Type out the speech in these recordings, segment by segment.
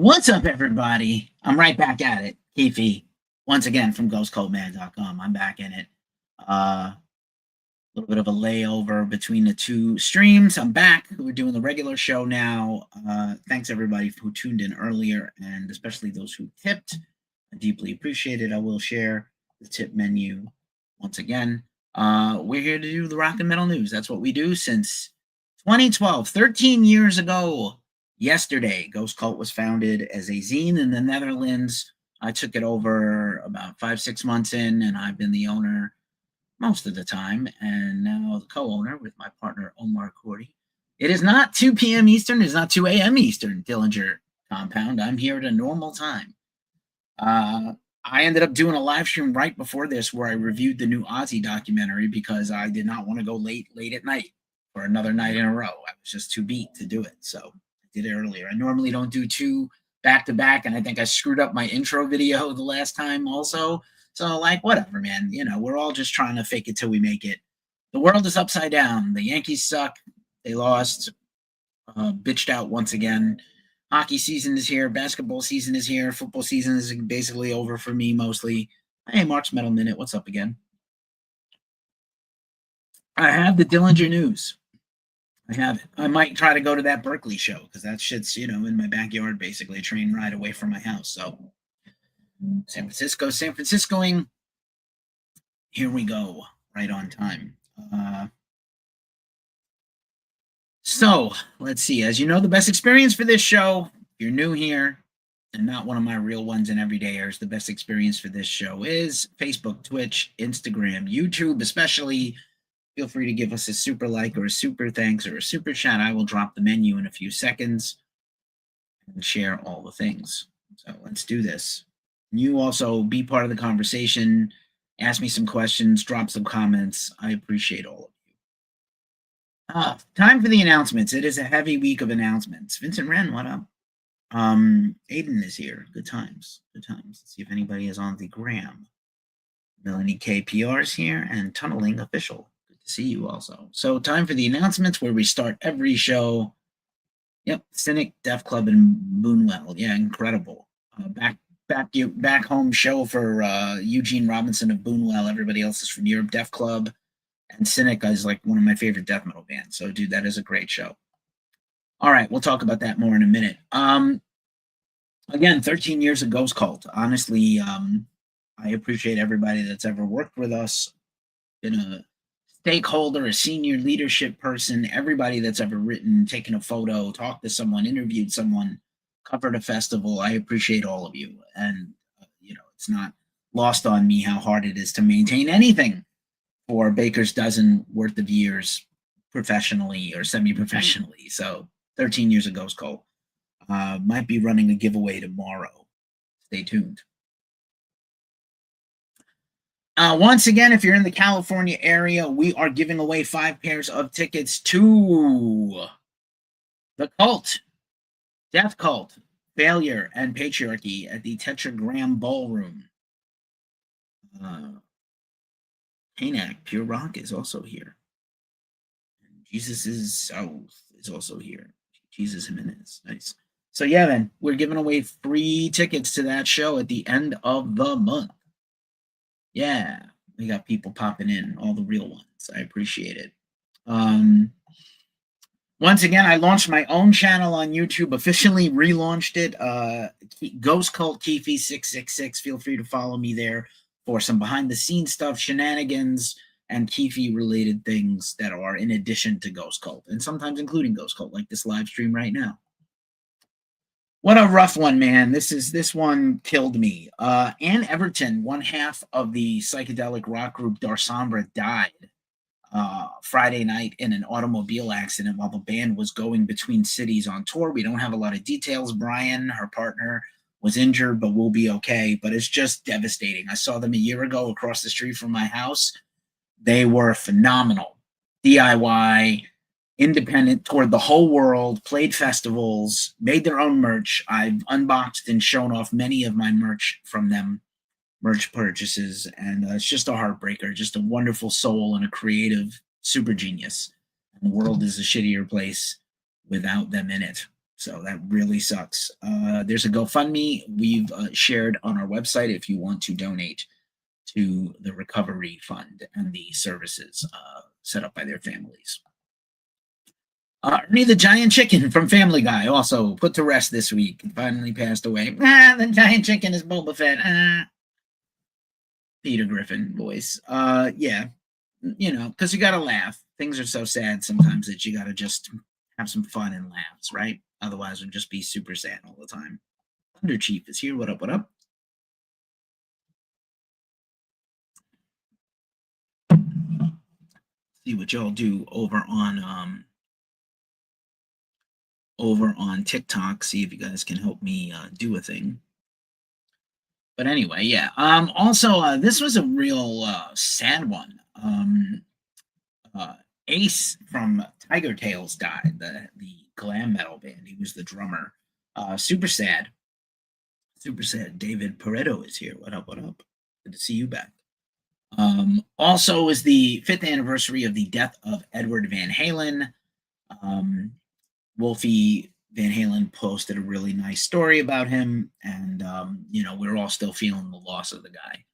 What's up, everybody? I'm right back at it. Keefe, once again from GhostCultMan.com. I'm back in it. A little bit of a layover between the two streams. I'm back. We're doing the regular show now. Thanks, everybody who tuned in earlier, and especially those who tipped. I deeply appreciate it. I will share the tip menu once again. We're here to do the rock and metal news. That's what we do since 2012, 13 years ago. Yesterday, Ghost Cult was founded as a zine in the Netherlands. I took it over about 5-6 months in, and I've been the owner most of the time, and now the co-owner with my partner, Omar Cordy. It is not 2 p.m. Eastern. It's not 2 a.m. Eastern, Dillinger compound. I'm here at a normal time. I ended up doing a live stream right before this where I reviewed the new Ozzy documentary because I did not want to go late at night for another night in a row. I was just too beat to do it, so did it earlier. I normally don't do two back to back, and I think I screwed up my intro video the last time also. So, like, whatever, man. You know, we're all just trying to fake it till we make it. The world is upside down. The Yankees suck. They lost. Bitched out once again. Hockey season is here. Basketball season is here. Football season is basically over for me mostly. Hey, Mark's Metal Minute. What's up again? I have the Dillinger news. I have it. I might try to go to that Berkeley show because that shit's, you know, in my backyard, basically a train ride away from my house. So San Franciscoing. Here we go. Right on time. So let's see. As you know, the best experience for this show, if you're new here and not one of my real ones and everydayers, the best experience for this show is Facebook, Twitch, Instagram, YouTube, especially. Feel free to give us a super like or a super thanks or a super chat. I will drop the menu in a few seconds and share all the things. So let's do this. You also be part of the conversation. Ask me some questions. Drop some comments. I appreciate all of you. Time for the announcements. It is a heavy week of announcements. Vincent Wren, what up? Aiden is here. Good times. Good times. Let's see if anybody is on the gram. Melanie KPR is here and Tunneling Official. See you also. So time for the announcements where we start every show. Yep, Cynic, Def Club, and Boonwell. Yeah, incredible. Back home show for Eugene Robinson of Boonwell. Everybody else is from Europe. Def Club and Cynic is like one of my favorite death metal bands. So, dude, that is a great show. All right, we'll talk about that more in a minute. Again, 13 years of Ghost Cult. Honestly, I appreciate everybody that's ever worked with us. Been a stakeholder, a senior leadership person, everybody that's ever written, taken a photo, talked to someone, interviewed someone, covered a festival. I appreciate all of you. And, you know, it's not lost on me how hard it is to maintain anything for Baker's dozen worth of years professionally or semi-professionally. So 13 years of Ghost Cult. Might be running a giveaway tomorrow. Stay tuned. Once again, if you're in the California area, we are giving away 5 pairs of tickets to the Cult, Death Cult, Failure, and Patriarchy at the Tetragram Ballroom. Kanak, Pure Rock is also here. And Jesus is South is also here. Jesus Jimenez. Nice. So yeah, then we're giving away free tickets to that show at the end of the month. Yeah, we got people popping in, all the real ones. I appreciate it. Once again, I launched my own channel on YouTube, officially relaunched it. Ghost Cult Keefe 666. Feel free to follow me there for some behind-the-scenes stuff, shenanigans, and Keefe-related things that are in addition to Ghost Cult, and sometimes including Ghost Cult, like this live stream right now. What a rough one, man. This one killed me. Ann Everton, one half of the psychedelic rock group Darsombra, died Friday night in an automobile accident while the band was going between cities on tour. We don't have a lot of details. Brian, her partner, was injured, but will be okay. But it's just devastating. I saw them a year ago across the street from my house. They were phenomenal. DIY, independent, toured the whole world, played festivals, made their own merch. I've unboxed and shown off many of my merch from them, merch purchases, and it's just a heartbreaker, just a wonderful soul and a creative super genius. And the world is a shittier place without them in it. So that really sucks. There's a GoFundMe we've shared on our website if you want to donate to the recovery fund and the services set up by their families. Ernie the Giant Chicken from Family Guy also put to rest this week. Finally passed away. The Giant Chicken is Boba Fett. Peter Griffin voice. Yeah, because you got to laugh. Things are so sad sometimes that you got to just have some fun and laughs, right? Otherwise, we'll just be super sad all the time. Thunder Chief is here. What up? What up? See what y'all do over on TikTok. See if you guys can help me do a thing. But anyway, yeah. Also, this was a real sad one. Ace from Tiger Tails died. The glam metal band. He was the drummer. Super sad. Super sad. David Pareto is here. What up? What up? Good to see you back. Also is the 5th anniversary of the death of Edward Van Halen. Wolfie Van Halen posted a really nice story about him, and we're all still feeling the loss of the guy.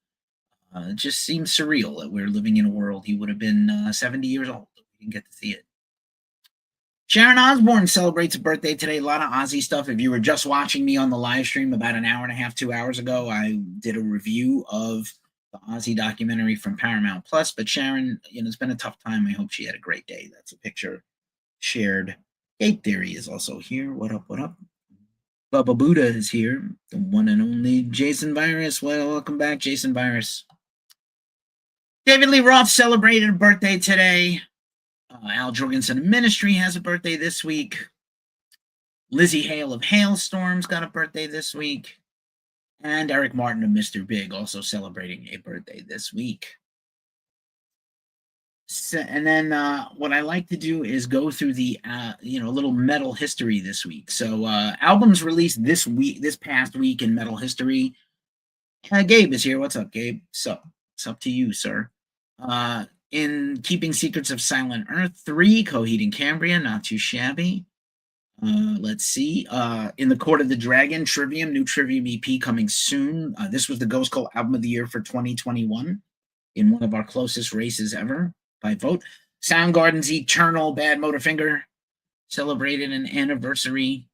It just seems surreal that we're living in a world he would have been 70 years old. We didn't get to see it. Sharon Osbourne celebrates a birthday today. A lot of Ozzy stuff. If you were just watching me on the live stream about an hour and a half, 2 hours ago, I did a review of the Ozzy documentary from Paramount Plus. But Sharon, it's been a tough time. I hope she had a great day. That's a picture shared. Gabe Theory is also here. What up? What up? Bubba Buddha is here. The one and only Jason Virus. Well, welcome back, Jason Virus. David Lee Roth celebrated a birthday today. Al Jorgensen Ministry has a birthday this week. Lizzie Hale of Hailstorms got a birthday this week. And Eric Martin of Mr. Big also celebrating a birthday this week. So, and then what I like to do is go through the little metal history this week. So albums released this past week in metal history. Gabe is here. What's up, Gabe? So it's up to you, sir. In Keeping Secrets of Silent Earth 3, Coheed and Cambria, not too shabby. Let's see. In the Court of the Dragon, Trivium, new Trivium EP coming soon. This was the Ghost Cult Album of the Year for 2021 in one of our closest races ever by vote. Soundgarden's Eternal, Bad Motorfinger celebrated an anniversary.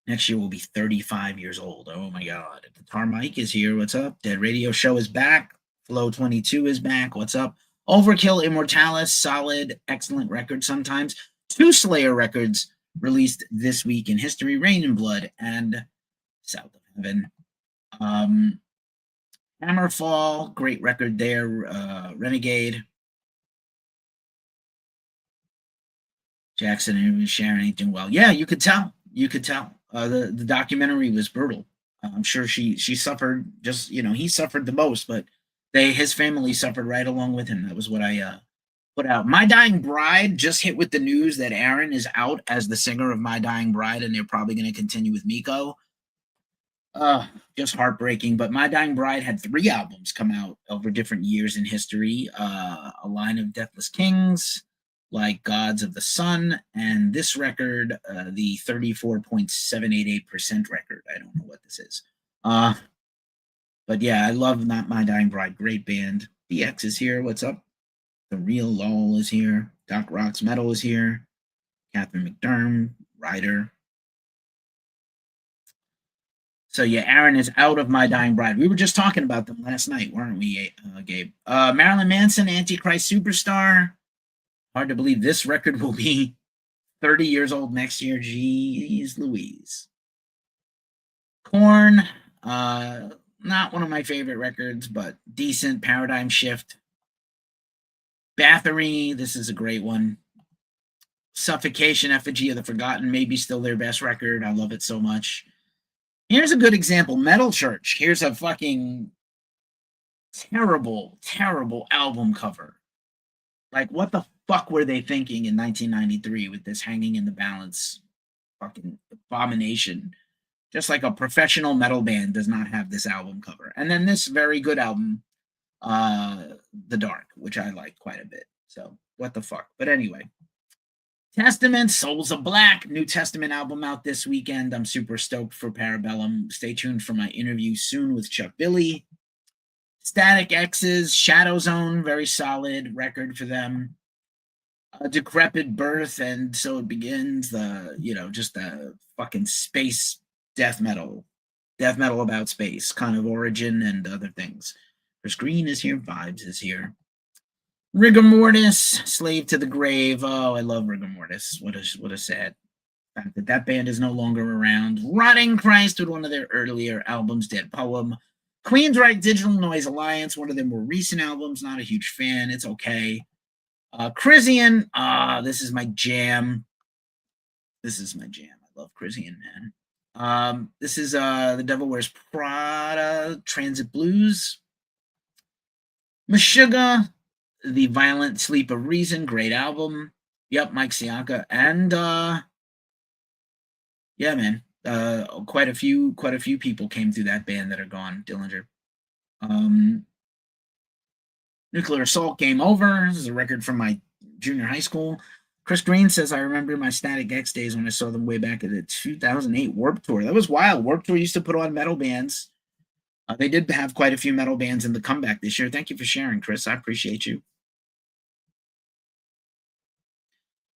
Next year will be 35 years old. Oh my God. Guitar Mike is here. What's up? Dead Radio Show is back. Flow 22 is back. What's up? Overkill, Immortalis, solid, excellent record sometimes. 2 Slayer records released this week in history. Rain and Blood and South of Heaven. Hammerfall, great record there. Renegade. Jackson and Sharon ain't doing well. Yeah, you could tell. You could tell. The documentary was brutal. I'm sure she suffered. Just he suffered the most, but his family suffered right along with him. That was what I put out. My Dying Bride just hit with the news that Aaron is out as the singer of My Dying Bride, and they're probably going to continue with Miko. Just heartbreaking. But My Dying Bride had 3 albums come out over different years in history. A Line of Deathless Kings, like Gods of the Sun, and this record, the 34.788% record. I don't know what this is. But yeah, I love Not My Dying Bride. Great band. DX is here. What's up? The Real Lowell is here. Doc Rocks Metal is here. Catherine McDermott, Ryder. So yeah, Aaron is out of My Dying Bride. We were just talking about them last night, weren't we, Gabe? Marilyn Manson, Antichrist Superstar. Hard to believe this record will be 30 years old next year. Jeez Louise. Korn, not one of my favorite records, but decent. Paradigm Shift. Bathory, this is a great one. Suffocation, Effigy of the Forgotten, maybe still their best record. I love it so much. Here's a good example. Metal Church. Here's a fucking terrible, terrible album cover. Like, what the fuck were they thinking in 1993 with this Hanging in the Balance fucking abomination? Just like a professional metal band does not have this album cover. And then this very good album, The Dark, which I like quite a bit. So, what the fuck? But anyway. Testament, Souls of Black, New Testament album out this weekend. I'm super stoked for Parabellum. Stay tuned for my interview soon with Chuck Billy. Static X's Shadow Zone, very solid record for them. A Decrepit Birth, and So It Begins. Just the fucking space death metal about space, kind of origin and other things. Chris Green is here, Vibes is here. Rigor Mortis, Slave to the Grave. Oh, I love Rigor Mortis. What a sad fact that band is no longer around. Rotting Christ with one of their earlier albums, Dead Poem. Queensryche Digital Noise Alliance, one of their more recent albums. Not a huge fan. It's okay. Crisian, this is my jam. I love Crisian, man. This is The Devil Wears Prada, Transit Blues. Meshuggah, The Violent Sleep of Reason, great album. Yep, Mike Siaka. And yeah, man. Quite a few people came through that band that are gone. Dillinger. Nuclear Assault, Game Over. This is a record from my junior high school. Chris Green says, I remember my Static X days when I saw them way back at the 2008 Warped Tour. That was wild. Warped Tour used to put on metal bands. They did have quite a few metal bands in the comeback this year. Thank you for sharing, Chris. I appreciate you.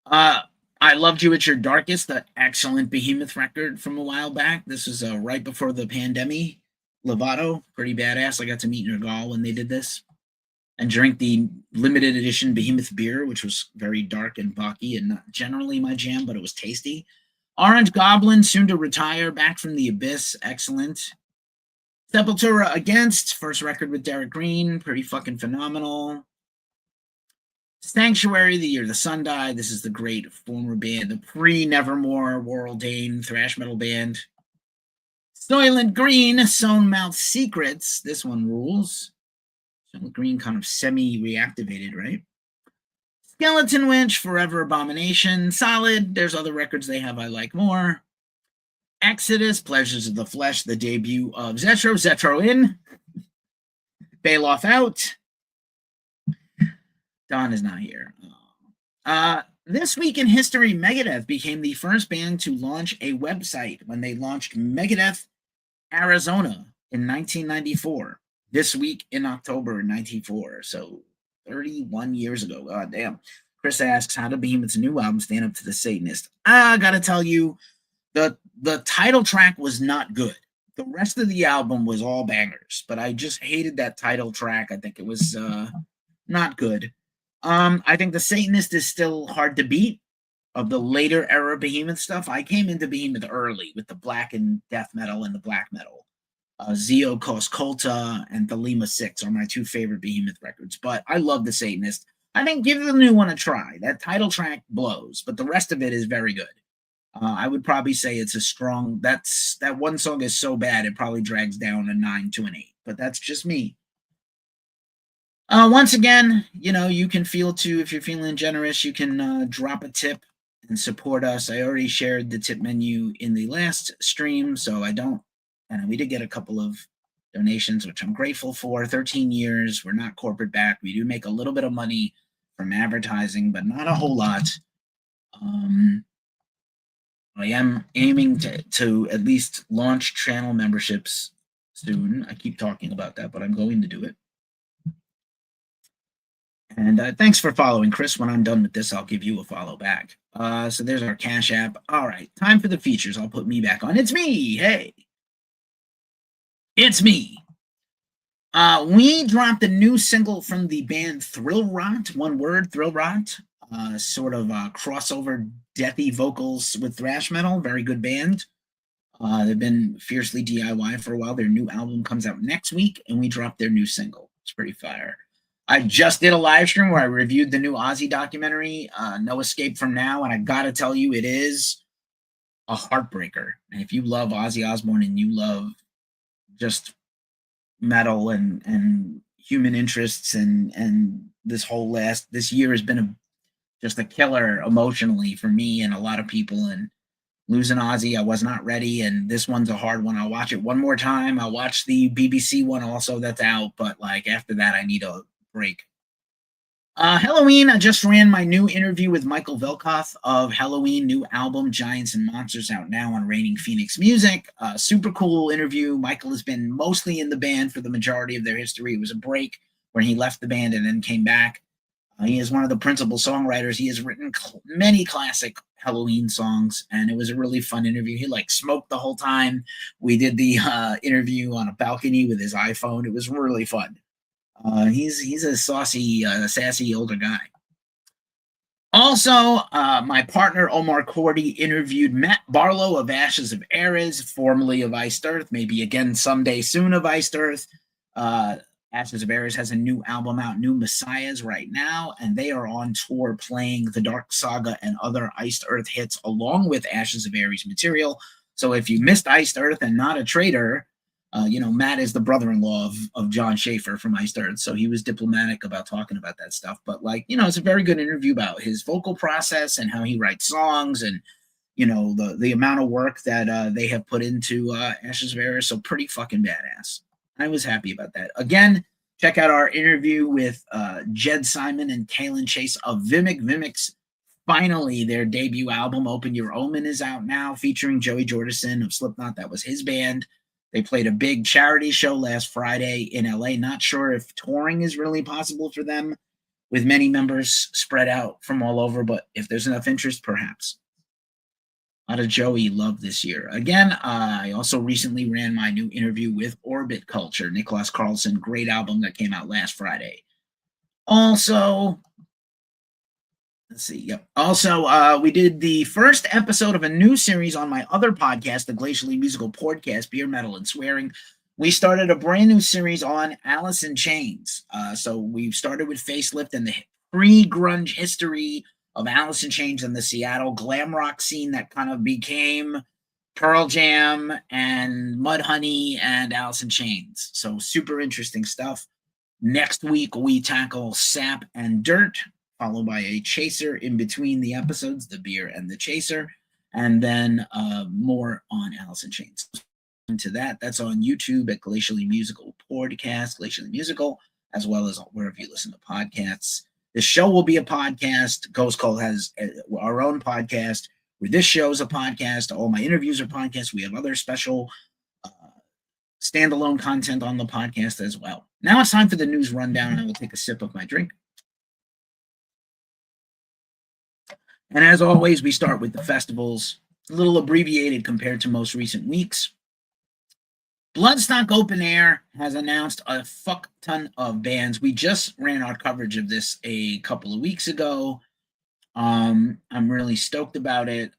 I Loved You at Your Darkest, the excellent Behemoth record from a while back. This was right before the pandemic. Lovato, pretty badass. I got to meet Nergal when they did this and drink the limited edition Behemoth beer, which was very dark and bocky and not generally my jam, but it was tasty. Orange Goblin, soon to retire, back from the abyss, excellent. Sepultura Against, first record with Derek Green, pretty fucking phenomenal. Sanctuary, The Year the Sun Died. This is the great former band, the pre-Nevermore, Waraldane thrash metal band. Soylent Green, Sewn Mouth Secrets. This one rules. Soylent Green kind of semi-reactivated, right? Skeleton Winch, Forever Abomination. Solid. There's other records they have I like more. Exodus, Pleasures of the Flesh, the debut of Zetro in. Bailoff out. Don is not here. This week in history, Megadeth became the first band to launch a website when they launched Megadeth Arizona in 1994. This week in October 94. So 31 years ago. God damn. Chris asks, how did Behemoth's new album stand up to the Satanist? I gotta tell you, the title track was not good. The rest of the album was all bangers, but I just hated that title track. I think it was not good. I think the Satanist is still hard to beat. Of the later era Behemoth stuff, I came into Behemoth early with the black and death metal and the black metal. Zeo Kos Kulta and Thelema 6 are my two favorite Behemoth records, but I love the Satanist. I think give the new one a try. That title track blows, but the rest of it is very good. I would probably say it's a strong. That one song is so bad it probably drags down a 9 to an 8, but that's just me. Once again, you can if you're feeling generous, you can drop a tip and support us. I already shared the tip menu in the last stream, so and we did get a couple of donations, which I'm grateful for. 13 years, we're not corporate backed. We do make a little bit of money from advertising, but not a whole lot. I am aiming to at least launch channel memberships soon. I keep talking about that, but I'm going to do it. And thanks for following, Chris. When I'm done with this, I'll give you a follow back. So there's our Cash App. All right, time for the features. I'll put me back on. It's me. Hey. It's me. We dropped a new single from the band Thrill Rot. One word, Thrill Rot. Sort of crossover deathy vocals with thrash metal. Very good band. They've been fiercely DIY for a while. Their new album comes out next week, and we dropped their new single. It's pretty fire. I just did a live stream where I reviewed the new Ozzy documentary, No Escape From Now, and I gotta tell you, it is a heartbreaker. And if you love Ozzy Osbourne and you love just metal and human interests and this year has been just a killer emotionally for me and a lot of people, and losing Ozzy, I was not ready, and this one's a hard one. I'll watch it one more time. I'll watch the BBC one also that's out, but after that I need a break. Halloween, I just ran my new interview with Michael Velkoth of Halloween, new album, Giants and Monsters, out now on Reigning Phoenix Music. Super cool interview. Michael has been mostly in the band for the majority of their history. It was a break where he left the band and then came back. He is one of the principal songwriters. He has written many classic Halloween songs, and it was a really fun interview. He smoked the whole time. We did the interview on a balcony with his iPhone. It was really fun. He's a saucy, sassy older guy. Also, my partner Omar Cordy interviewed Matt Barlow of Ashes of Ares, formerly of Iced Earth, maybe again someday soon of Iced Earth. Ashes of Ares has a new album out, New Messiahs, right now, and they are on tour playing the Dark Saga and other Iced Earth hits along with Ashes of Ares material. So if you missed Iced Earth and Not a Traitor, Matt is the brother-in-law of John Schaefer from Iced Earth, so he was diplomatic about talking about that stuff. But it's a very good interview about his vocal process and how he writes songs, and the amount of work that they have put into Ashes of Ares. So pretty fucking badass. I was happy about that. Again, check out our interview with Jed Simon and Kaylin Chase of Vimic. Vimic's finally, their debut album, Open Your Omen, is out now, featuring Joey Jordison of Slipknot. That was his band. They played a big charity show last Friday in LA. Not sure if touring is really possible for them with many members spread out from all over, but if there's enough interest, perhaps. A lot of Joey love this year. Again, I also recently ran my new interview with Orbit Culture, Niklas Carlson, great album that came out last Friday. Also, let's see. Yep. Also, we did the first episode of a new series on my other podcast, the Glacially Musical Podcast, Beer, Metal, and Swearing. We started a brand new series on Alice in Chains. So we've started with Facelift and the pre-grunge history of Alice in Chains and the Seattle glam rock scene that kind of became Pearl Jam and Mudhoney and Alice in Chains. So super interesting stuff. Next week, we tackle Sap and Dirt, followed by a chaser in between the episodes, the beer and the chaser, and then more on Alice in Chains. Into that's on YouTube at Glacially Musical Podcast, Glacially Musical, as well as wherever you listen to podcasts. The show will be a podcast. Ghost Call has our own podcast, where this show is a podcast. All my interviews are podcasts. We have other special standalone content on the podcast as well. Now it's time for the news rundown. I will take a sip of my drink. And as always, we start with the festivals, a little abbreviated compared to most recent weeks. Bloodstock Open Air has announced a fuck ton of bands. We just ran our coverage of this a couple of weeks ago. I'm really stoked about it.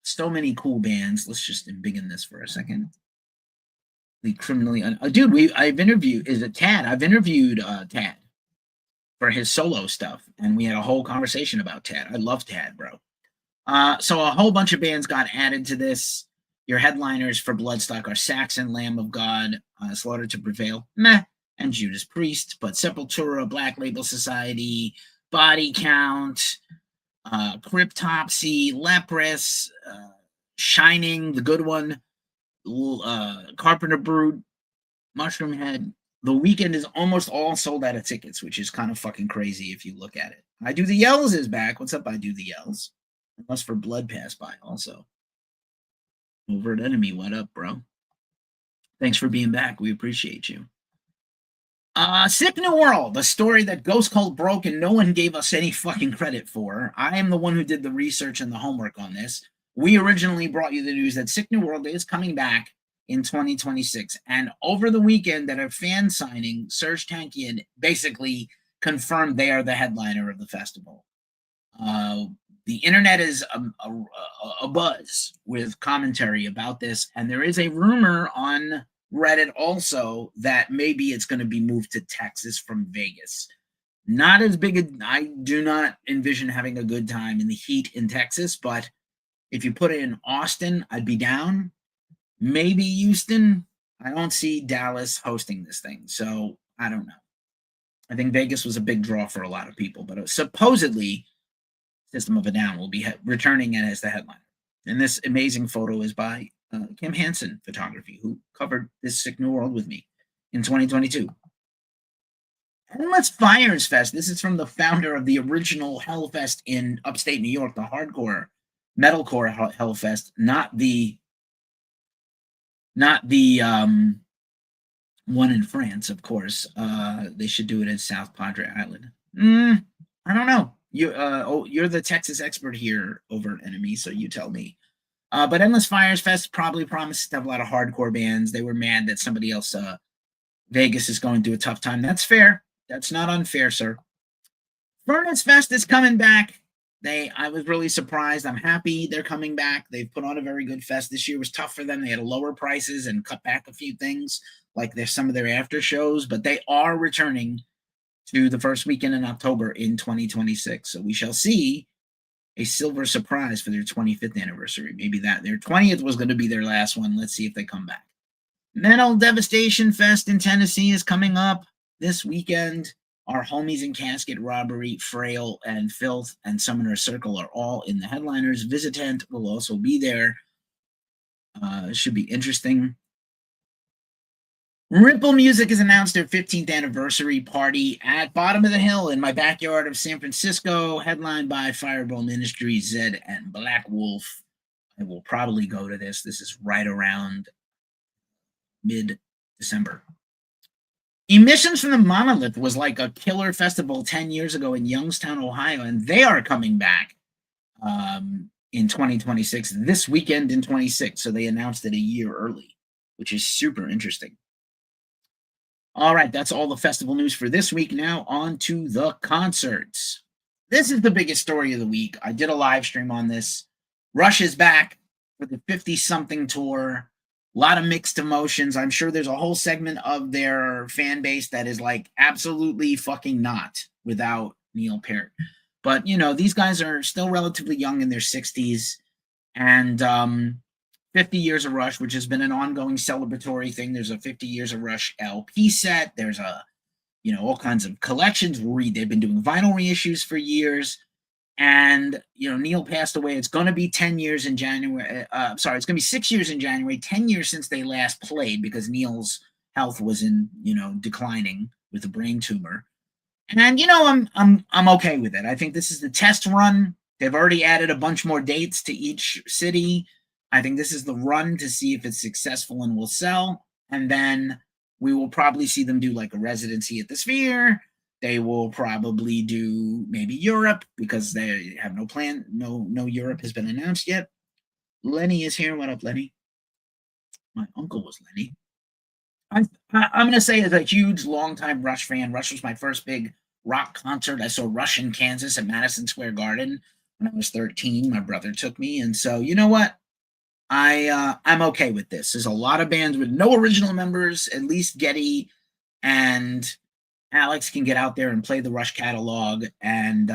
So many cool bands. Let's just embiggen this for a second. The criminally, dude. I've interviewed. Is it Tad? I've interviewed Tad for his solo stuff, and we had a whole conversation about Tad. I love Tad, bro. So a whole bunch of bands got added to this. Your headliners for Bloodstock are Saxon, Lamb of God, Slaughter to Prevail, meh, and Judas Priest. But Sepultura, Black Label Society, Body Count, Cryptopsy, Leprous, Shining, the good one, Carpenter Brute, Mushroom Head. The weekend is almost all sold out of tickets, which is kind of fucking crazy if you look at it. I Do the Yells is back. What's up, I Do the Yells? Unless for Blood Pass By also. Overt Enemy, what up, bro? Thanks for being back. We appreciate you. Sick New World, the story that Ghost Cult broke and no one gave us any fucking credit for. I am the one who did the research and the homework on this. We originally brought you the news that Sick New World is coming back in 2026. And over the weekend at a fan signing, Serge Tankian basically confirmed they are the headliner of the festival. The internet is a buzz with commentary about this, and there is a rumor on Reddit also that maybe it's going to be moved to Texas from Vegas. Not as big I do not envision having a good time in the heat in Texas, but if you put it in Austin, I'd be down. Maybe Houston. I don't see Dallas hosting this thing, so I don't know. I think Vegas was a big draw for a lot of people, but supposedly System of a Down will be returning as the headliner. And this amazing photo is by Kim Hansen Photography, who covered this Sick New World with me in 2022. Endless Fires Fest. This is from the founder of the original Hellfest in upstate New York, the hardcore metalcore Hellfest, not the one in France, of course. They should do it in South Padre Island. I don't know. You're the Texas expert here over at Enemy, so you tell me. But Endless Fires Fest probably promises to have a lot of hardcore bands. They were mad that somebody else, Vegas, is going through a tough time. That's fair. That's not unfair, sir. Furnace Fest is coming back. I was really surprised. I'm happy they're coming back. They've put on a very good fest. This year was tough for them. They had to lower prices and cut back a few things, like there's some of their after shows, but they are returning to the first weekend in October in 2026. So we shall see a silver surprise for their 25th anniversary. Maybe that their 20th was going to be their last one. Let's see if they come back. Metal Devastation Fest in Tennessee is coming up this weekend. Our homies in Casket Robbery, Frail, and Filth, and Summoner Circle are all in the headliners. Visitant will also be there. Should be interesting. Ripple Music has announced their 15th anniversary party at Bottom of the Hill in my backyard of San Francisco, headlined by Fireball Ministries, Zed, and Black Wolf. I will probably go to this. This is right around mid-December. Emissions from the Monolith was like a killer festival 10 years ago in Youngstown, Ohio, and they are coming back in 2026, this weekend in 26. So they announced it a year early, which is super interesting. All right, that's all the festival news for this week. Now on to the concerts. This is the biggest story of the week. I did a live stream on this. Rush is back for the 50-something tour. A lot of mixed emotions. I'm sure there's a whole segment of their fan base that is like absolutely fucking not without Neil Peart. But, you know, these guys are still relatively young in their 60s. And 50 Years of Rush, which has been an ongoing celebratory thing. There's a 50 Years of Rush LP set. There's all kinds of collections. They've been doing vinyl reissues for years. And, Neil passed away. It's going to be 10 years in January. It's going to be 6 years in January, 10 years since they last played because Neil's health was declining with a brain tumor. And, I'm okay with it. I think this is the test run. They've already added a bunch more dates to each city. I think this is the run to see if it's successful and will sell. And then we will probably see them do like a residency at the Sphere. They will probably do maybe Europe because they have no plan. No Europe has been announced yet. Lenny is here. What up, Lenny? My uncle was Lenny. I'm going to say as a huge, longtime Rush fan, Rush was my first big rock concert. I saw Rush in Kansas at Madison Square Garden when I was 13. My brother took me. And so, you know what? I'm okay with this. There's a lot of bands with no original members. At least Getty and Alex can get out there and play the Rush catalog, and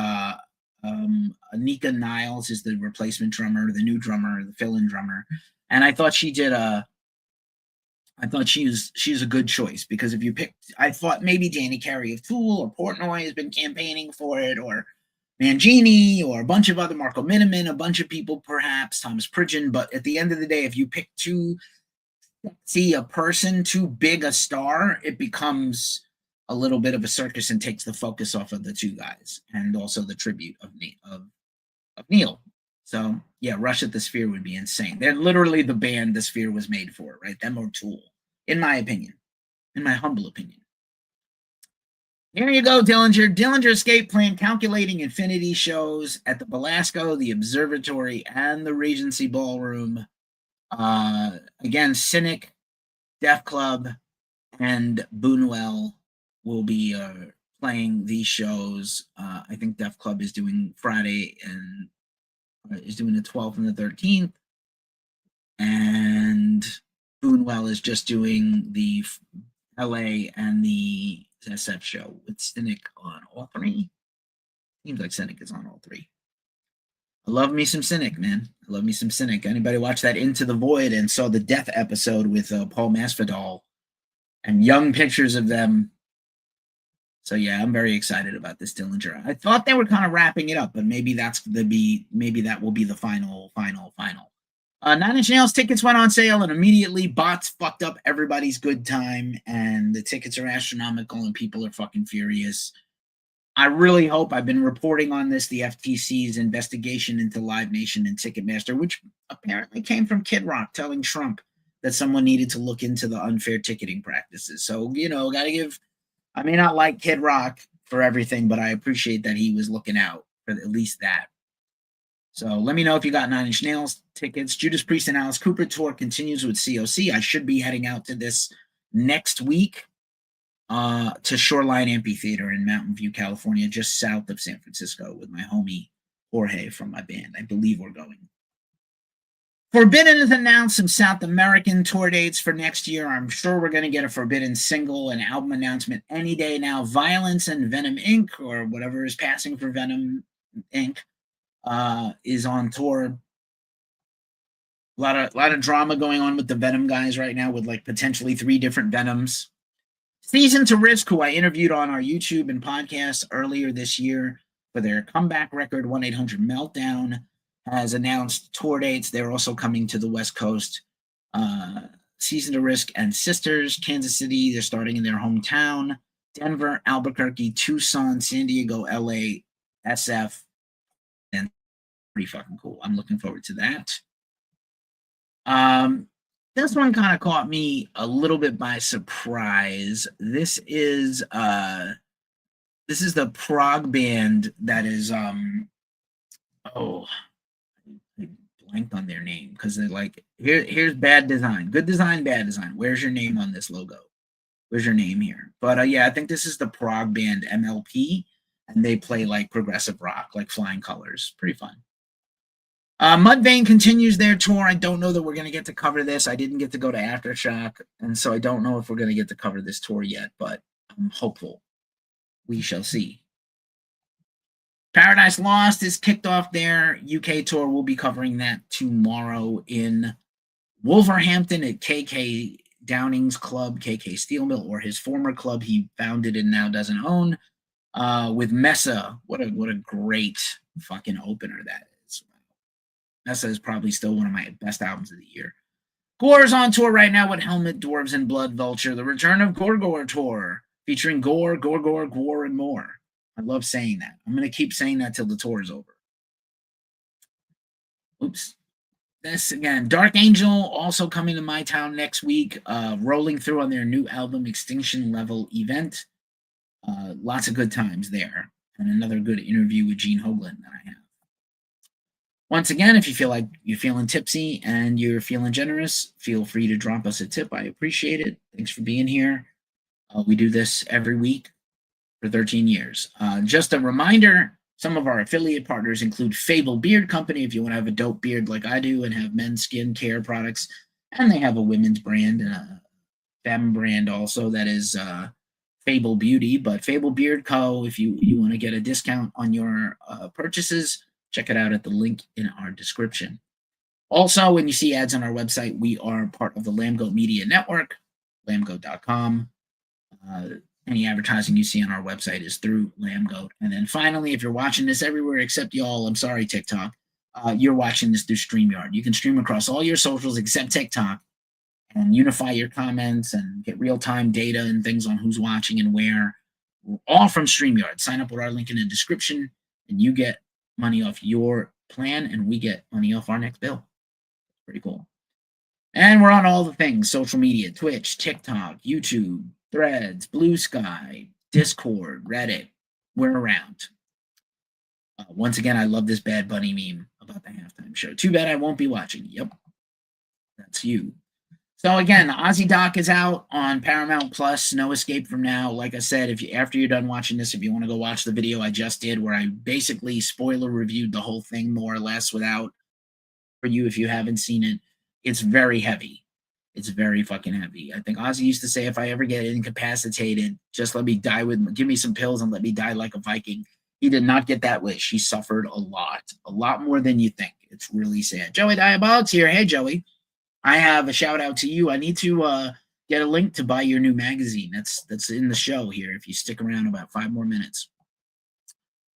Anika Niles is the replacement drummer, the new drummer, the fill-in drummer. And I thought she was a good choice because if you picked, I thought maybe Danny Carey of Tool or Portnoy has been campaigning for it, or Mangini, or a bunch of other, Marco Miniman, a bunch of people, perhaps Thomas Pridgeon. But at the end of the day, if you pick too sexy a person, too big a star, it becomes a little bit of a circus and takes the focus off of the two guys and also the tribute of Neil. So yeah, Rush at the Sphere would be insane. They're literally the band the Sphere was made for, right? Them or Tool, in my opinion, in my humble opinion. Here you go, Dillinger. Dillinger Escape Plan calculating infinity shows at the Belasco, the Observatory, and the Regency Ballroom. Again, Cynic, Def Club, and Buñuel will be playing these shows. I think Def Club is doing Friday and is doing the 12th and the 13th. And Buñuel is just doing the LA and the SF show with Cynic on all three. Seems like Cynic is on all three. I love me some Cynic, man. I love me some Cynic. Anybody watch that Into the Void and saw the Death episode with Paul Masvidal and young pictures of them? So yeah, I'm very excited about this Dillinger. I thought they were kind of wrapping it up, but maybe that will be the final. Nine Inch Nails tickets went on sale, and immediately bots fucked up everybody's good time, and the tickets are astronomical, and people are fucking furious. I really hope, I've been reporting on this, the FTC's investigation into Live Nation and Ticketmaster, which apparently came from Kid Rock telling Trump that someone needed to look into the unfair ticketing practices. So, gotta give, I may not like Kid Rock for everything, but I appreciate that he was looking out for at least that. So let me know if you got Nine Inch Nails tickets. Judas Priest and Alice Cooper tour continues with COC. I should be heading out to this next week to Shoreline Amphitheater in Mountain View, California, just south of San Francisco, with my homie Jorge from my band. I believe we're going. Forbidden has announced some South American tour dates for next year. I'm sure we're going to get a Forbidden single and album announcement any day now. Violence and Venom Inc., or whatever is passing for Venom Inc., is on tour. A lot of drama going on with the Venom guys right now, with like potentially 3 different Venoms. Season to Risk, who I interviewed on our YouTube and podcast earlier this year for their comeback record, 1-800-MELTDOWN, has announced tour dates. They're also coming to the West Coast. Season to Risk and Sisters, Kansas City, they're starting in their hometown. Denver, Albuquerque, Tucson, San Diego, LA, SF, and pretty fucking cool. I'm looking forward to that. This one kind of caught me a little bit by surprise. This is the prog band that is I blanked on their name, because they're like, here's bad design, good design, bad design. Where's your name on this logo? Where's your name here? But yeah, I think this is the prog band MLP, and they play like progressive rock, like Flying Colors. Pretty fun. Mudvayne continues their tour. I don't know that we're going to get to cover this. I didn't get to go to Aftershock, and so I don't know if we're going to get to cover this tour yet, but I'm hopeful. We shall see. Paradise Lost is kicked off their UK tour. We'll be covering that tomorrow in Wolverhampton at KK Downing's club, KK Steel Mill, or his former club he founded and now doesn't own, with Mesa. What a great fucking opener that is. Mesa is probably still one of my best albums of the year. Gore's on tour right now with Helmet, Dwarves, and Blood Vulture. The Return of Gore tour, featuring Gore, and more. I love saying that. I'm going to keep saying that till the tour is over. Oops. This again, Dark Angel also coming to my town next week, rolling through on their new album Extinction Level event. Lots of good times there, and another good interview with Gene Hoglan that I have. Once again, if you feel like you're feeling tipsy and you're feeling generous, feel free to drop us a tip. I appreciate it. Thanks for being here. We do this every week for 13 years. Just a reminder, some of our affiliate partners include Fable Beard Company, if you want to have a dope beard like I do and have men's skin care products. And they have a women's brand and a femme brand also that is Fable Beauty. But Fable Beard Co., if you want to get a discount on your purchases, check it out at the link in our description. Also, when you see ads on our website, we are part of the Lambgoat Media Network, lambgoat.com. Any advertising you see on our website is through Lambgoat. And then finally, if you're watching this everywhere except y'all, I'm sorry, TikTok, you're watching this through StreamYard. You can stream across all your socials except TikTok and unify your comments and get real-time data and things on who's watching and where, all from StreamYard. Sign up with our link in the description, and you get money off your plan, and we get money off our next bill. Pretty cool. And we're on all the things, social media, Twitch, TikTok, YouTube, Threads, Blue Sky, Discord, Reddit. We're around. Once again, I love this Bad Bunny meme about the halftime show. Too bad I won't be watching. Yep. That's you. So again, Ozzy Doc is out on Paramount Plus. No escape from now. Like I said, after you're done watching this, if you want to go watch the video I just did, where I basically spoiler reviewed the whole thing more or less without, for you if you haven't seen it, it's very heavy. It's very fucking heavy. I think Ozzy used to say, if I ever get incapacitated, just let me die give me some pills and let me die like a Viking. He did not get that wish. He suffered a lot more than you think. It's really sad. Joey Diabolics here. Hey, Joey. I have a shout out to you. I need to get a link to buy your new magazine. That's in the show here if you stick around about 5 more minutes.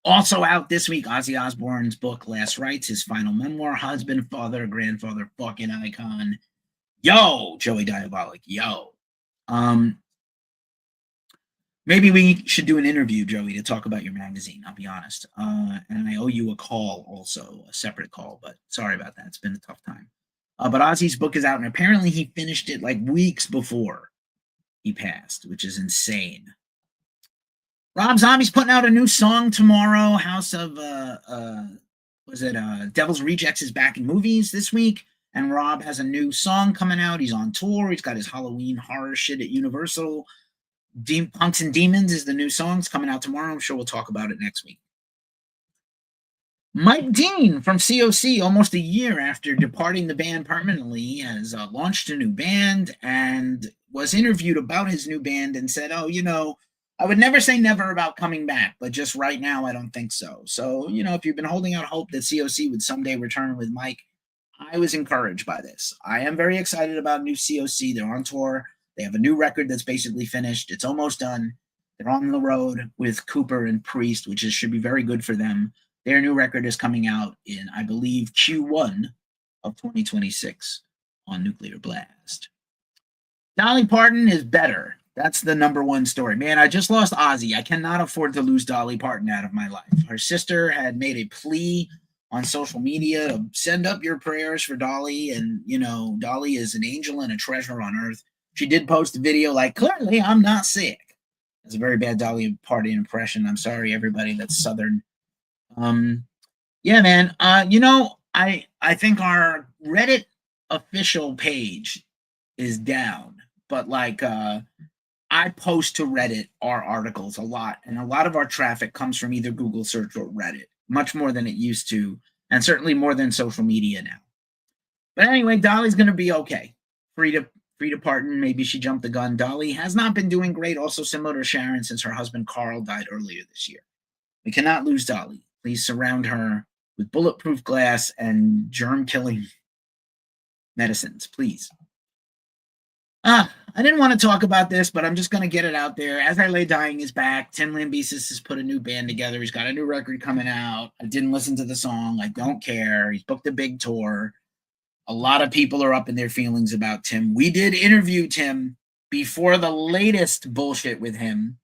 Also out this week, Ozzy Osbourne's book, Last Rites, his final memoir, husband, father, grandfather, fucking icon. Yo, Joey Diabolic, yo. Maybe we should do an interview, Joey, to talk about your magazine. I'll be honest. And I owe you a call also, a separate call, but sorry about that. It's been a tough time. But Ozzy's book is out, and apparently he finished it like weeks before he passed, which is insane. Rob Zombie's putting out a new song tomorrow. House of Devil's Rejects is back in movies this week, and Rob has a new song coming out. He's on tour. He's got his Halloween horror shit at Universal. Punks and Demons is the new song. It's coming out tomorrow. I'm sure we'll talk about it next week. Mike Dean from COC, almost a year after departing the band permanently, has launched a new band and was interviewed about his new band and said, oh, I would never say never about coming back, but just right now, I don't think so. So, if you've been holding out hope that COC would someday return with Mike, I was encouraged by this. I am very excited about new COC. They're on tour. They have a new record that's basically finished. It's almost done. They're on the road with Cooper and Priest, which should be very good for them. Their new record is coming out in, I believe, Q1 of 2026 on Nuclear Blast. Dolly Parton is better. That's the number one story. Man, I just lost Ozzy. I cannot afford to lose Dolly Parton out of my life. Her sister had made a plea on social media to send up your prayers for Dolly. And, Dolly is an angel and a treasure on earth. She did post a video like, clearly I'm not sick. That's a very bad Dolly Parton impression. I'm sorry, everybody that's Southern. Yeah, man. I think our Reddit official page is down, but I post to Reddit our articles a lot, and a lot of our traffic comes from either Google search or Reddit, much more than it used to, and certainly more than social media now. But anyway, Dolly's going to be okay. Free to Parton. Maybe she jumped the gun. Dolly has not been doing great, also similar to Sharon, since her husband Carl died earlier this year. We cannot lose Dolly. Please surround her with bulletproof glass and germ-killing medicines, please. I didn't want to talk about this, but I'm just going to get it out there. As I Lay Dying is back. Tim Lambesis has put a new band together. He's got a new record coming out. I didn't listen to the song. I don't care. He's booked a big tour. A lot of people are up in their feelings about Tim. We did interview Tim before the latest bullshit with him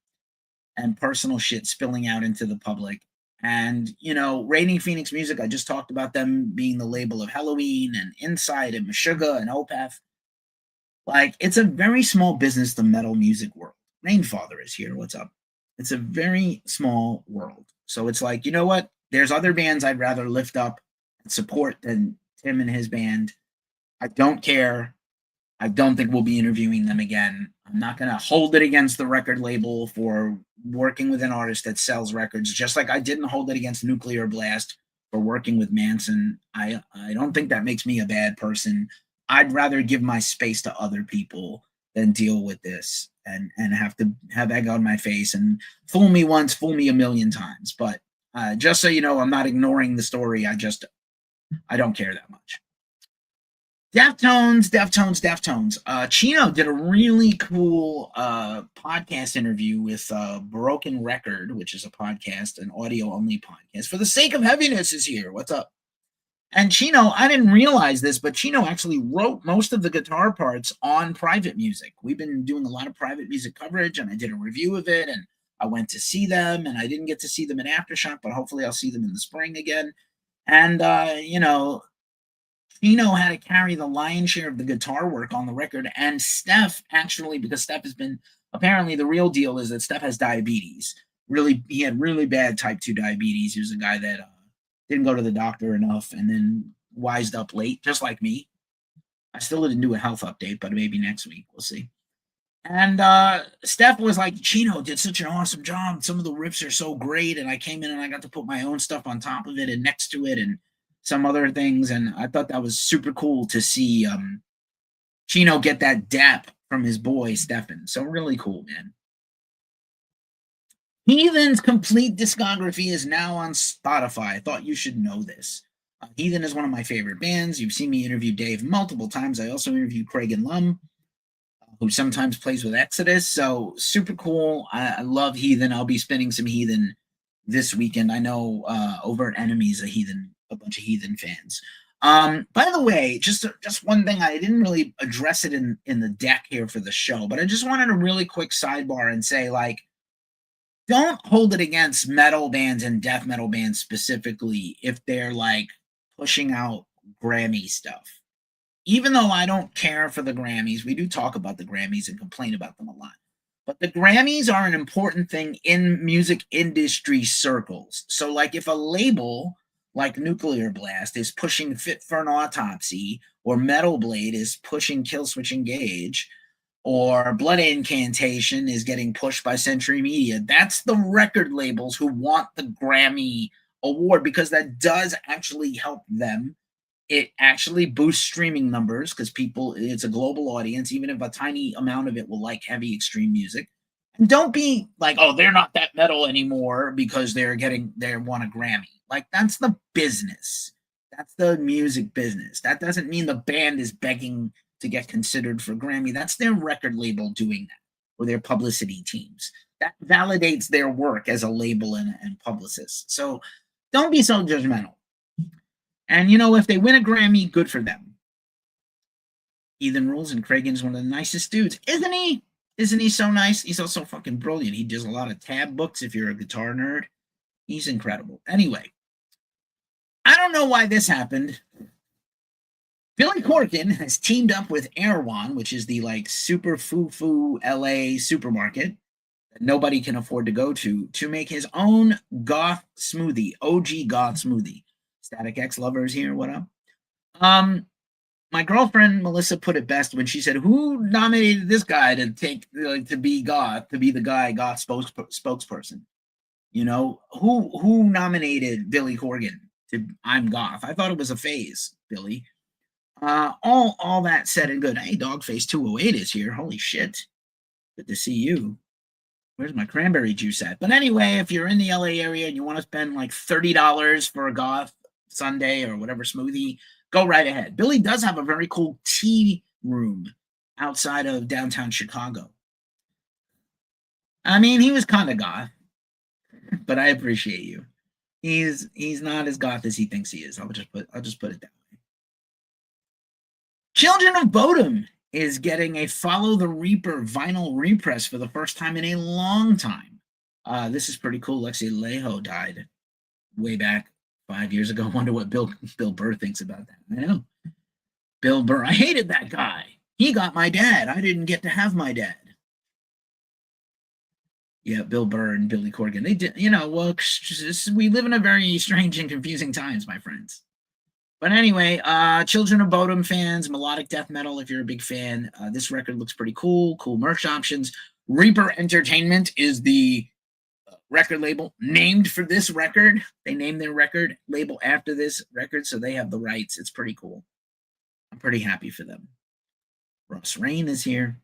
and personal shit spilling out into the public. And, Raining Phoenix Music, I just talked about them being the label of Halloween and Inside and Meshuggah and Opeth. It's a very small business, the metal music world. Rainfather is here. What's up? It's a very small world. So it's like, you know what? There's other bands I'd rather lift up and support than Tim and his band. I don't care. I don't think we'll be interviewing them again. I'm not going to hold it against the record label for working with an artist that sells records, just like I didn't hold it against Nuclear Blast for working with Manson. I don't think that makes me a bad person. I'd rather give my space to other people than deal with this and have to have egg on my face and fool me once, fool me a million times. But just so you know, I'm not ignoring the story. I don't care that much. Deftones. Chino did a really cool podcast interview with Broken Record, which is a podcast, an audio-only podcast. For the Sake of Heaviness is here. What's up? And Chino, I didn't realize this, but Chino actually wrote most of the guitar parts on Private Music. We've been doing a lot of Private Music coverage, and I did a review of it, and I went to see them, and I didn't get to see them in Aftershock, but hopefully I'll see them in the spring again. And, Chino had to carry the lion's share of the guitar work on the record, and Steph actually, because Steph has been, apparently the real deal is that Steph has diabetes. He had really bad type 2 diabetes. He was a guy that didn't go to the doctor enough and then wised up late, just like me. I still didn't do a health update, but maybe next week. We'll see. And Steph was like, Chino did such an awesome job. Some of the riffs are so great. And I came in and I got to put my own stuff on top of it and next to it and some other things. And I thought that was super cool to see Chino get that dap from his boy, Stefan. So really cool, man. Heathen's complete discography is now on Spotify. I thought you should know this. Heathen is one of my favorite bands. You've seen me interview Dave multiple times. I also interviewed Craig and Lum, who sometimes plays with Exodus. So super cool. I love Heathen. I'll be spinning some Heathen this weekend. I know Overt Enemy's a bunch of heathen fans. By the way, just one thing, I didn't really address it in the deck here for the show, but I just wanted a really quick sidebar and say, like, don't hold it against metal bands and death metal bands specifically if they're like pushing out Grammy stuff. Even though I don't care for the Grammys, we do talk about the Grammys and complain about them a lot. But the Grammys are an important thing in music industry circles. So, like, if a label like Nuclear Blast is pushing Fit for an Autopsy, or Metal Blade is pushing Killswitch Engage, or Blood Incantation is getting pushed by Century Media, that's the record labels who want the Grammy award, because that does actually help them. It actually boosts streaming numbers because it's a global audience, even if a tiny amount of it will like heavy extreme music. And don't be like, oh, they're not that metal anymore because they want a Grammy. Like, that's the business. That's the music business. That doesn't mean the band is begging to get considered for Grammy. That's their record label doing that, or their publicity teams. That validates their work as a label and publicist. So don't be so judgmental. And, if they win a Grammy, good for them. Ethan rules, and Cragen's one of the nicest dudes. Isn't he? Isn't he so nice? He's also fucking brilliant. He does a lot of tab books if you're a guitar nerd. He's incredible. Anyway, I don't know why this happened. Billy Corgan has teamed up with Erewhon, which is the like super foo-foo LA supermarket that nobody can afford to go to make his own goth smoothie, OG goth smoothie. Static X lovers here, what up? My girlfriend Melissa put it best when she said, "Who nominated this guy to be goth, to be the guy goth spokesperson? Who nominated Billy Corgan to I'm goth? I thought it was a phase, Billy." All that said and good. Hey, Dogface 208 is here. Holy shit. Good to see you. Where's my cranberry juice at? But anyway, if you're in the LA area and you want to spend like $30 for a goth Sunday or whatever smoothie, go right ahead. Billy does have a very cool tea room outside of downtown Chicago. I mean, he was kind of goth, but I appreciate you. He's not as goth as he thinks he is. I'll just put it that way. Children of Bodom is getting a Follow the Reaper vinyl repress for the first time in a long time. This is pretty cool. Lexi Leho died way back 5 years ago. I wonder what Bill Burr thinks about that. I know. Bill Burr. I hated that guy. He got my dad. I didn't get to have my dad. Yeah, Bill Burr and Billy Corgan. They did, we live in a very strange and confusing times, my friends. But anyway, Children of Bodom fans, melodic death metal, if you're a big fan, this record looks pretty cool. Cool merch options. Reaper Entertainment is the record label named for this record. They named their record label after this record, so they have the rights. It's pretty cool. I'm pretty happy for them. Ross Rain is here.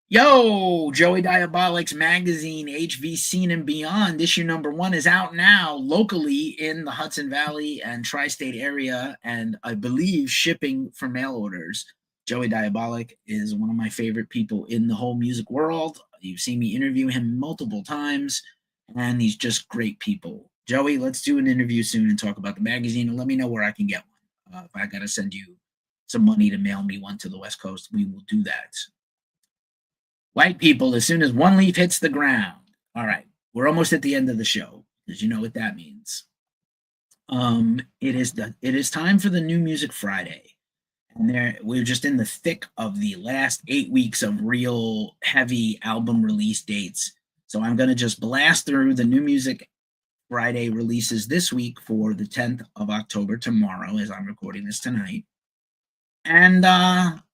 Yo, Joey Diabolic's magazine, HV Scene and Beyond, issue number 1 is out now locally in the Hudson Valley and tri-state area, and I believe shipping for mail orders. Joey Diabolic is one of my favorite people in the whole music world. You've seen me interview him multiple times, and he's just great people. Joey, let's do an interview soon and talk about the magazine, and let me know where I can get one. If I got to send you some money to mail me one to the West Coast, we will do that. White people, as soon as one leaf hits the ground. All right, we're almost at the end of the show, because you know what that means. It is time for the New Music Friday, and we're just in the thick of the last 8 weeks of real heavy album release dates. So I'm going to just blast through the New Music Friday releases this week for the 10th of October, tomorrow, as I'm recording this tonight, and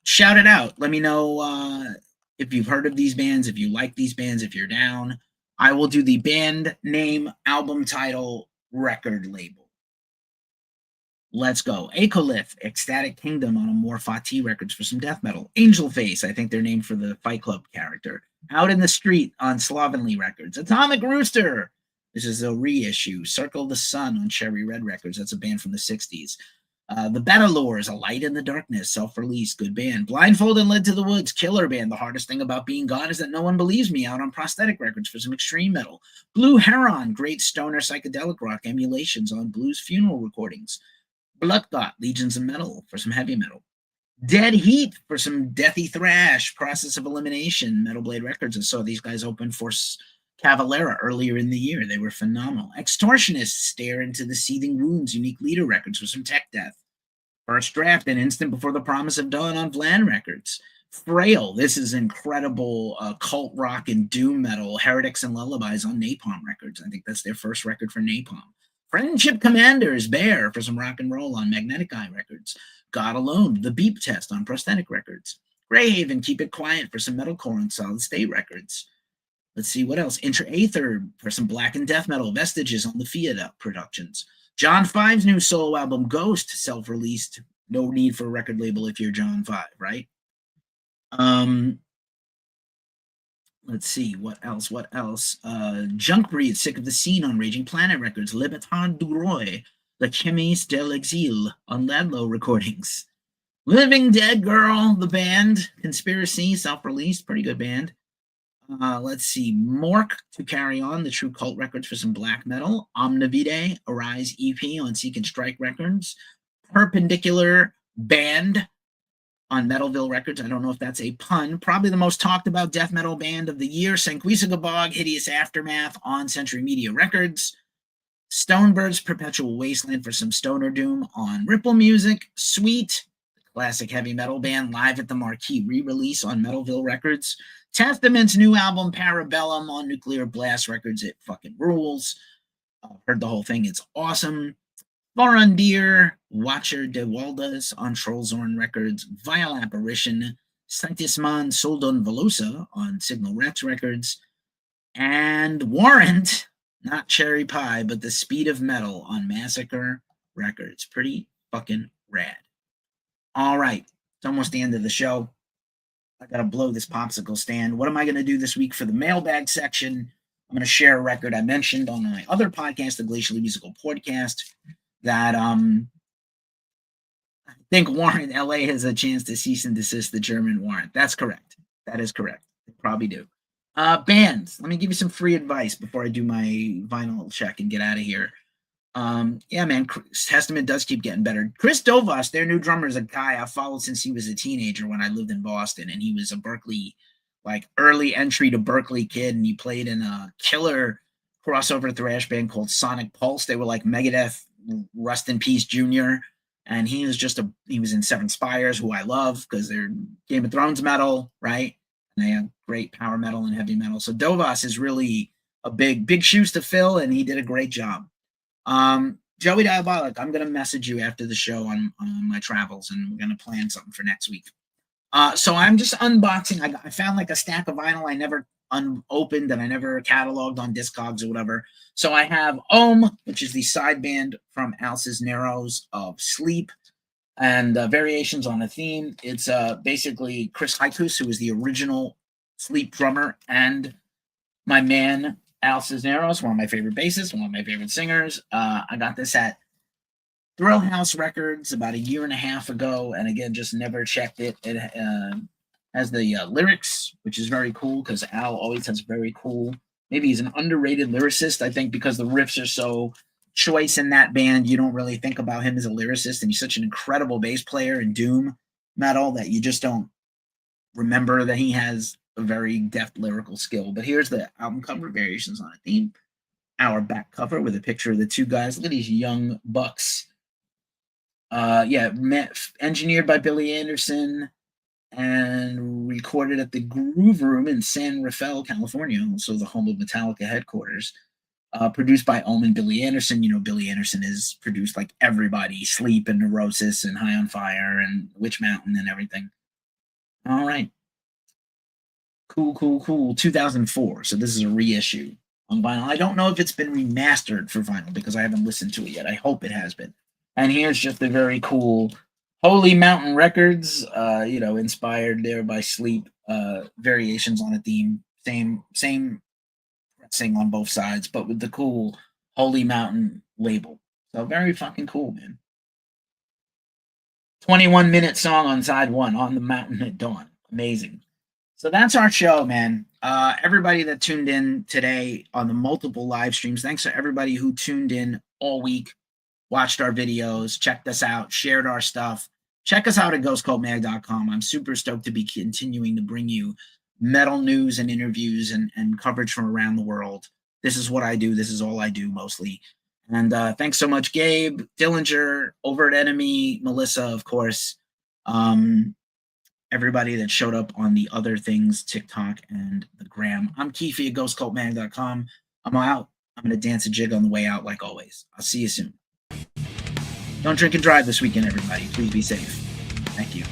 shout it out. Let me know if you've heard of these bands, if you like these bands, if you're down. I will do the band name, album title, record label. Let's go. Acolith, Ecstatic Kingdom on Amor Fati Records for some death metal. Angel Face, I think they're named for the Fight Club character. Out in the Street on Slovenly Records. Atomic Rooster, this is a reissue. Circle the Sun on Cherry Red Records. That's a band from the 60s. The Battlelores, A Light in the Darkness, self-released, good band. Blindfolded Led to the Woods, killer band. The hardest thing about being gone is that no one believes me, out on Prosthetic Records for some extreme metal. Blue Heron, great stoner psychedelic rock emulations on Blues funeral recordings. Bloodthought, Legions of Metal for some heavy metal. Dead Heat for some deathy thrash, Process of Elimination, Metal Blade Records. I saw these guys open for Cavalera earlier in the year. They were phenomenal. Extortionists, Stare into the Seething Wounds, Unique Leader Records for some tech death. First Draft, An Instant Before the Promise of Dawn on Vlan Records. Frail, this is incredible cult rock and doom metal, Heretics and Lullabies on Napalm Records. I think that's their first record for Napalm. Friendship Commanders, Bear for some rock and roll on Magnetic Eye Records. God Alone, The Beep Test on Prosthetic Records. Greyhaven, Keep It Quiet for some metalcore on Solid State Records. Let's see what else. Inter Aether for some black and death metal, Vestiges on the Fiat Productions. John Five's new solo album, Ghost, self-released. No need for a record label if you're John Five, right? Let's see, what else? Junkbreed, Sick of the Scene on Raging Planet Records. Libertad du Roy, La Chemise de l'Exil on Ladlow Recordings. Living Dead Girl, the band. Conspiracy, self-released, pretty good band. Let's see, Mork, To Carry On, the True Cult Records for some black metal. Omnivide, Arise EP on Seek and Strike Records. Perpendicular Band on Metalville Records. I don't know if that's a pun. Probably the most talked about death metal band of the year. Sanquisagabog, Hideous Aftermath on Century Media Records. Stonebird's Perpetual Wasteland for some stoner doom on Ripple Music. Sweet, classic heavy metal band, live at the Marquee re-release on Metalville Records. Testament's new album, Parabellum, on Nuclear Blast Records. It fucking rules. Heard the whole thing. It's awesome. Vorondir, Watcher de Waldas on Trollzorn Records. Vile Apparition, Sanctisman Soldon Velosa on Signal Rex Records. And Warrant, not Cherry Pie, but The Speed of Metal on Massacre Records. Pretty fucking rad. All right, it's almost the end of the show. I got to blow this popsicle stand. What am I going to do this week for the mailbag section? I'm going to share a record I mentioned on my other podcast, the Glacially Musical Podcast, that I think Warrant LA has a chance to cease and desist the German Warrant. That's correct. That is correct. They probably do. Bands. Let me give you some free advice before I do my vinyl check and get out of here. Yeah, man, Testament does keep getting better. Chris Dovas, their new drummer, is a guy I followed since he was a teenager when I lived in Boston, and he was a Berkeley, like early entry to Berkeley kid, and he played in a killer crossover thrash band called Sonic Pulse. They were like Megadeth, Rust in Peace Jr., and he was in Seven Spires, who I love because they're Game of Thrones metal, right? And they have great power metal and heavy metal. So Dovas is really a big shoes to fill, and he did a great job. Joey Diabolic, I'm going to message you after the show on my travels, and we're going to plan something for next week. So I'm just unboxing. I found like a stack of vinyl I never unopened and I never cataloged on Discogs or whatever. So I have Ohm, which is the side band from Al Cisneros of Sleep, and variations on a theme. It's basically Chris Haikus, who was the original Sleep drummer, and my man Al Cisneros, one of my favorite bassists, one of my favorite singers. I got this at Thrill House Records about a year and a half ago, and again, just never checked it. It has the lyrics, which is very cool because Al always has very cool. Maybe he's an underrated lyricist, I think, because the riffs are so choice in that band. You don't really think about him as a lyricist, and he's such an incredible bass player in doom metal that you just don't remember that he has a very deft lyrical skill. But here's the album cover, variations on a theme. Our back cover with a picture of the two guys. Look at these young bucks. Engineered by Billy Anderson and recorded at the Groove Room in San Rafael, California, also the home of Metallica headquarters. Produced by Ohm and Billy Anderson. You know, Billy Anderson has produced like everybody, Sleep and Neurosis and High on Fire and Witch Mountain and everything. All right. Cool. 2004. So this is a reissue on vinyl. I don't know if it's been remastered for vinyl because I haven't listened to it yet. I hope it has been. And here's just a very cool Holy Mountain Records, inspired there by Sleep, variations on a theme, same pressing on both sides, but with the cool Holy Mountain label. So very fucking cool, man. 21-minute song on side one, On the Mountain at Dawn. Amazing. So that's our show, man. Everybody that tuned in today on the multiple live streams, thanks to everybody who tuned in all week, watched our videos, checked us out, shared our stuff. Check us out at ghostcultmag.com. I'm super stoked to be continuing to bring you metal news and interviews and coverage from around the world. This is what I do. This is all I do mostly. And thanks so much, Gabe, Dillinger, Over at Enemy, Melissa, of course. Everybody that showed up on the other things, TikTok and the gram. I'm Keefe at ghostcultmag.com. I'm out. I'm going to dance a jig on the way out like always. I'll see you soon. Don't drink and drive this weekend, everybody. Please be safe. Thank you.